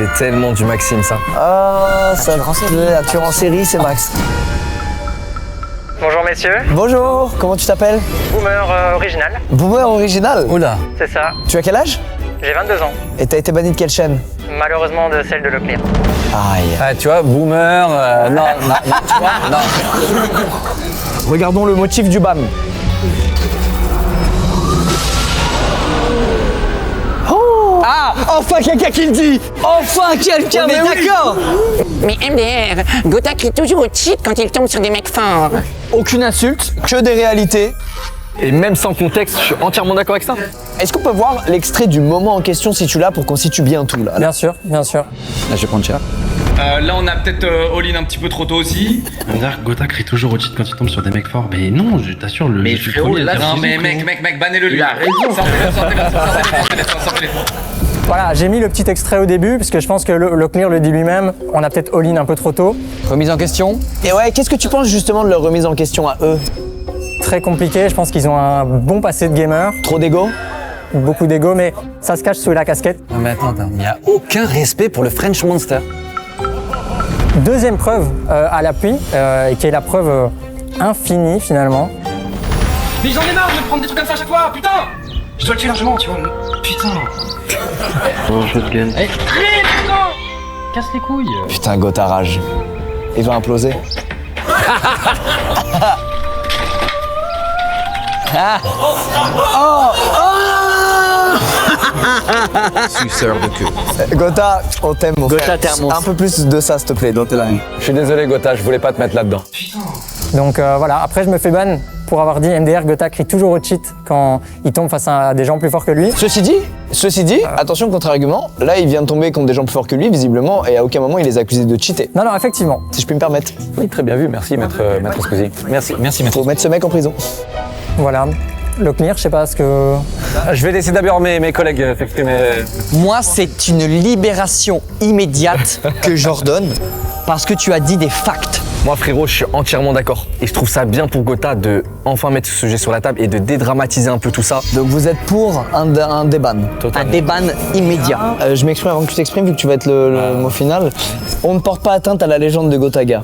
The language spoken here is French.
C'est tellement du Maxime, ça. Ah, ça la tueur en série, c'est Max. Bonjour messieurs, Bonjour, comment tu t'appelles? Boomer original, Boomer original. Oula. c'est ça. Tu as quel âge? J'ai 22 ans, Et t'as été banni de quelle chaîne? malheureusement de celle de Leclerc. Aïe. Ah, tu vois, boomer, non, tu vois, non. Regardons le motif du BAM. Oh ah, enfin quelqu'un qui le dit. Enfin quelqu'un, mais d'accord. Mais MDR, Gotha crie toujours au cheat quand il tombe sur des mecs forts. Aucune insulte, que des réalités. Et même sans contexte, je suis entièrement d'accord avec ça. Est-ce qu'on peut voir l'extrait du moment en question si tu l'as pour qu'on situe bien tout là? Bien sûr, bien sûr. Là, je vais prendre cher. Là, on a peut-être all-in un petit peu trop tôt aussi. On va dire que Gotha crie toujours au cheat quand il tombe sur des mecs forts. Mais non, je t'assure, le. Mais je suis frérot, premier à là, dire non, non, mais mec, bannez-le lui. Il a raison. Sortez-les. Voilà, j'ai mis le petit extrait au début parce que je pense que Leclerc le dit lui-même, on a peut-être all-in un peu trop tôt. Remise en question. Et ouais, qu'est-ce que tu penses justement de leur remise en question à eux? Très compliqué, je pense qu'ils ont un bon passé de gamer, Trop d'ego? beaucoup d'ego, mais ça se cache sous la casquette. Non, mais attends, il n'y a aucun respect pour le French Monster. Deuxième preuve à l'appui, et qui est la preuve infinie finalement. Mais j'en ai marre de prendre des trucs comme ça à chaque fois, putain. Je dois le tuer largement, tu vois. Putain. Oh, shotgun. Eh, putain. Casse les couilles. Putain, Gotha rage. Il va imploser. Suceur de queue. Gotha, on t'aime mon frère. t'es un monstre. Un peu plus de ça, s'il te plaît, dans tes lines. Je suis désolé, Gotha, je voulais pas te mettre là-dedans. Donc voilà, après je me fais ban pour avoir dit MDR, Gotha crie toujours au cheat quand il tombe face à des gens plus forts que lui. Ceci dit, attention contre-argument, là il vient de tomber contre des gens plus forts que lui, visiblement, et à aucun moment il les a accusés de cheater. Non, effectivement. Si je puis me permettre. Oui, très bien vu, merci, maître Squeezie. Merci, maître. Faut mettre ce mec en prison. Voilà. Leclerc, je sais pas ce que... Je vais laisser d'abord mes collègues s'exprimer. Moi, c'est une libération immédiate que j'ordonne parce que tu as dit des facts. Moi, frérot, je suis entièrement d'accord. Et je trouve ça bien pour Gotha de enfin mettre ce sujet sur la table et de dédramatiser un peu tout ça. Donc vous êtes pour un déban. Un déban immédiat. Je m'exprime avant que tu t'exprimes, vu que tu vas être le mot final. On ne porte pas atteinte à la légende de Gotaga.